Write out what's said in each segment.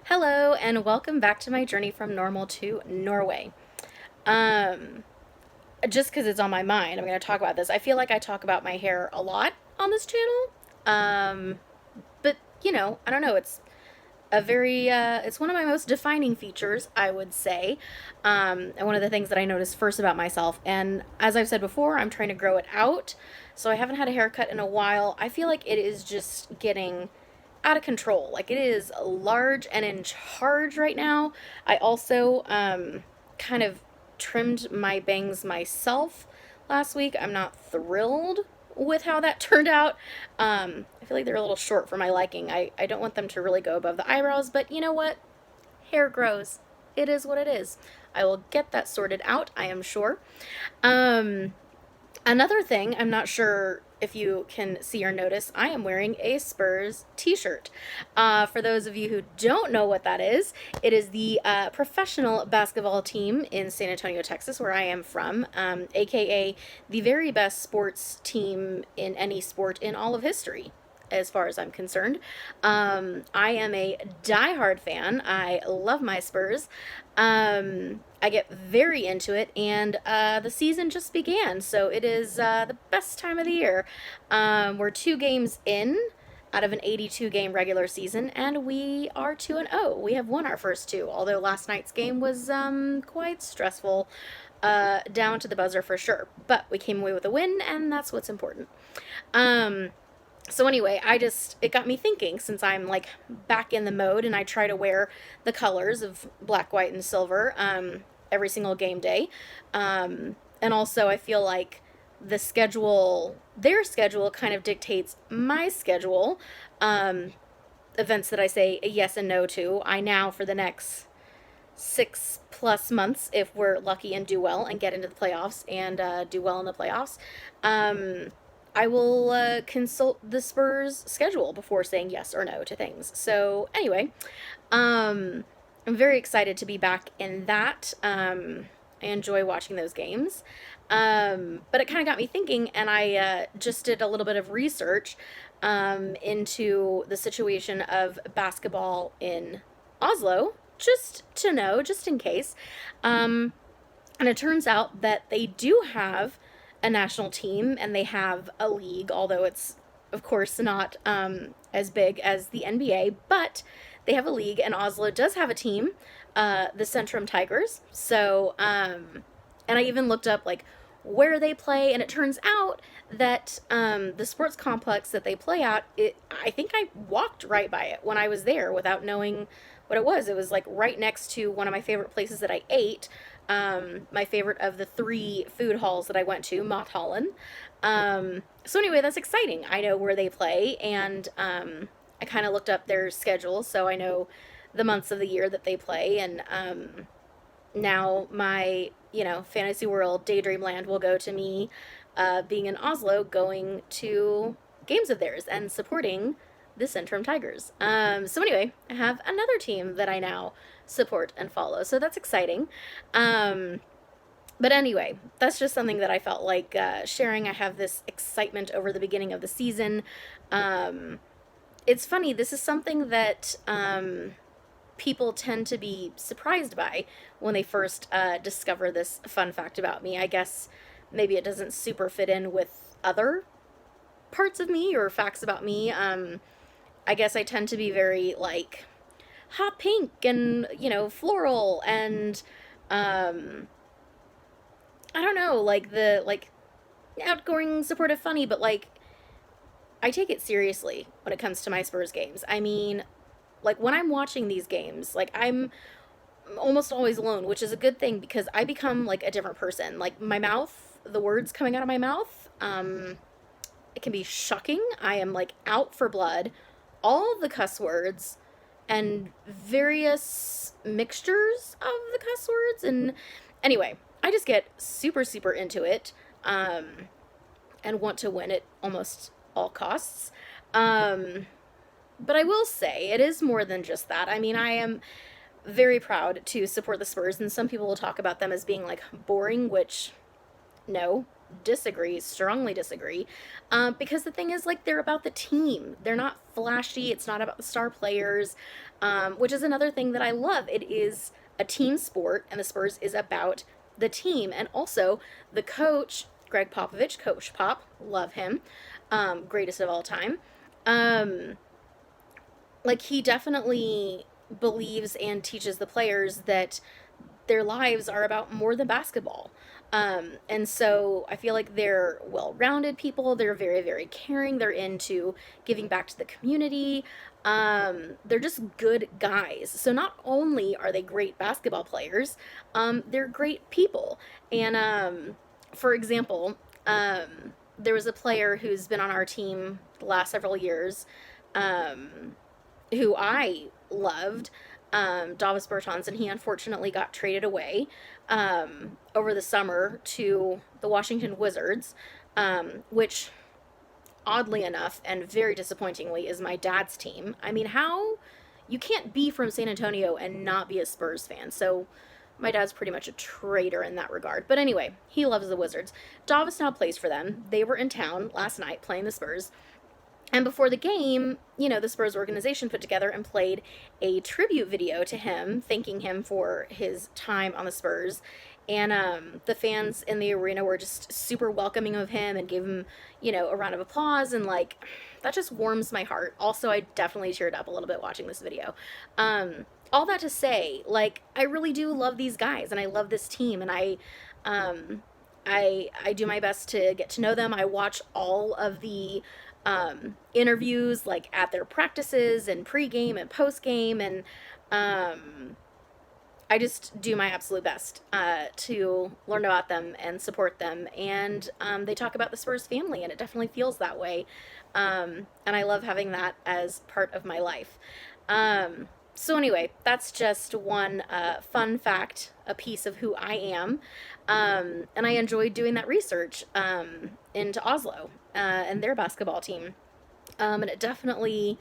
Hello, and welcome back to my journey from normal to Norway. Um, just because it's on my mind, I'm going to talk about this. I feel like I talk about my hair a lot on this channel. Um, but, I don't know. It's one of my most defining features, I would say. And one of the things that I noticed first about myself. And as I've said before, I'm trying to grow it out. So I haven't had a haircut in a while. I feel like it is just getting out of control. Like it is large and in charge right now. I also kind of trimmed my bangs myself last week. I'm not thrilled with how that turned out. I feel like they're a little short for my liking. I don't want them to really go above the eyebrows, but you know what? Hair grows. It is what it is. I will get that sorted out, I am sure. Um, Another thing, I'm not sure if you can see or notice, I am wearing a Spurs t-shirt. For those of you who don't know what that is, it is the professional basketball team in San Antonio, Texas, where I am from, aka the very best sports team in any sport in all of history, as far as I'm concerned. I am a diehard fan. I love my Spurs. I get very into it, and the season just began, so it is the best time of the year. We're 2 games in out of an 82 game regular season, and we are 2-0. We have won our first two, although last night's game was quite stressful, down to the buzzer for sure. But we came away with a win, and that's what's important. Um, so anyway, it got me thinking, since I'm like back in the mode and I try to wear the colors of black, white, and silver every single game day. And also I feel like their schedule kind of dictates my schedule. Events that I say yes and no to, I now for the next 6+ months, if we're lucky and do well and get into the playoffs and do well in the playoffs, I will consult the Spurs schedule before saying yes or no to things. So anyway, I'm very excited to be back in that. I enjoy watching those games. But it kind of got me thinking, and I just did a little bit of research into the situation of basketball in Oslo, just to know, just in case. And it turns out that they do have a national team and they have a league, although it's, of course, not as big as the NBA, but they have a league, and Oslo does have a team, the Centrum Tigers. So, and I even looked up like where they play, and it turns out that the sports complex that they play at, I think I walked right by it when I was there without knowing what it was. It was like right next to one of my favorite places that I ate. My favorite of the 3 food halls that I went to, Mathallen. So anyway, that's exciting. I know where they play, and I kind of looked up their schedule, so I know the months of the year that they play, and now my, fantasy world daydream land will go to me being in Oslo, going to games of theirs and supporting the Centrum Tigers. So anyway, I have another team that I now support and follow, so that's exciting. But anyway, that's just something that I felt like sharing. I have this excitement over the beginning of the season. It's funny, this is something that people tend to be surprised by when they first discover this fun fact about me. I guess maybe it doesn't super fit in with other parts of me or facts about me. I guess I tend to be very like hot pink and, floral and I don't know, like the outgoing, supportive, funny, but like I take it seriously when it comes to my Spurs games. I mean, like when I'm watching these games, like I'm almost always alone, which is a good thing because I become like a different person. Like my mouth, the words coming out of my mouth, it can be shocking. I am like out for blood. All the cuss words and various mixtures of the cuss words. And anyway, I just get super, super into it, and want to win at almost all costs. But I will say it is more than just that. I mean, I am very proud to support the Spurs, and some people will talk about them as being like boring, which no, disagree, strongly disagree. Because the thing is, like, they're about the team. They're not flashy. It's not about the star players, which is another thing that I love. It is a team sport, and the Spurs is about the team. And also, the coach, Greg Popovich, Coach Pop, love him, greatest of all time. Um, like, he definitely believes and teaches the players that their lives are about more than basketball. And so I feel like they're well rounded people. They're very, very caring. They're into giving back to the community. They're just good guys. So not only are they great basketball players, they're great people. And for example, there was a player who's been on our team the last several years, um, who I loved, Davis Bertans, and he unfortunately got traded away over the summer to the Washington Wizards, which, oddly enough and very disappointingly, is my dad's team. I mean, how you can't be from San Antonio and not be a Spurs fan. So my dad's pretty much a traitor in that regard. But anyway, he loves the Wizards. Davis now plays for them. They were in town last night playing the Spurs. And before the game, the Spurs organization put together and played a tribute video to him, thanking him for his time on the Spurs. And the fans in the arena were just super welcoming of him and gave him, a round of applause. And, like, that just warms my heart. Also, I definitely teared up a little bit watching this video. All that to say, like, I really do love these guys and I love this team. And um, I do my best to get to know them. I watch all of the interviews, like at their practices and pregame and postgame, and I just do my absolute best to learn about them and support them. And they talk about the Spurs family, and it definitely feels that way. And I love having that as part of my life. So anyway, that's just one fun fact, a piece of who I am. And I enjoyed doing that research into Oslo and their basketball team. And it definitely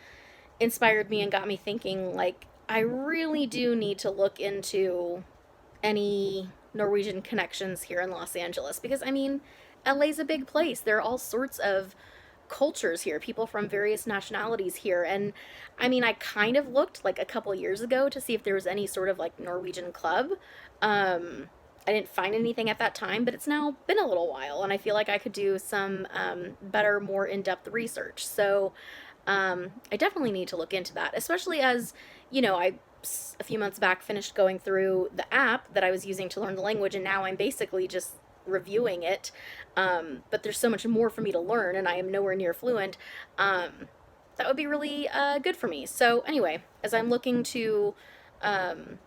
inspired me and got me thinking, like, I really do need to look into any Norwegian connections here in Los Angeles because, I mean, LA's a big place. There are all sorts of cultures here, people from various nationalities here. And I mean, I kind of looked like a couple years ago to see if there was any sort of like Norwegian club. I didn't find anything at that time, but it's now been a little while, and I feel like I could do some better, more in depth research. So I definitely need to look into that, especially as, I a few months back finished going through the app that I was using to learn the language, and now I'm basically just reviewing it. But there's so much more for me to learn, and I am nowhere near fluent. That would be really good for me. So, anyway, as I'm looking to um,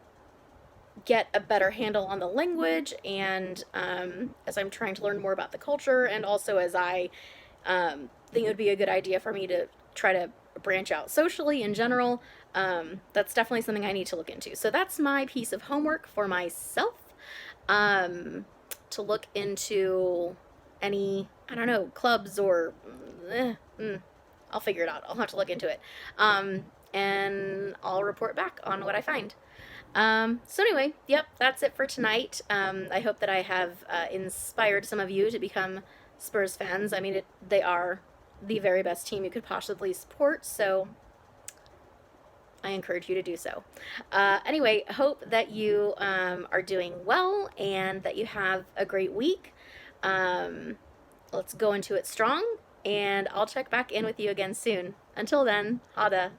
get a better handle on the language, and as I'm trying to learn more about the culture, and also as I think it would be a good idea for me to try to branch out socially in general. That's definitely something I need to look into. So that's my piece of homework for myself, to look into any, I don't know, clubs or, I'll figure it out. I'll have to look into it. And I'll report back on what I find. So anyway, yep, that's it for tonight. I hope that I have inspired some of you to become Spurs fans. I mean, they are the very best team you could possibly support, so I encourage you to do so. Anyway, hope that you are doing well and that you have a great week. Let's go into it strong, and I'll check back in with you again soon. Until then, ha det.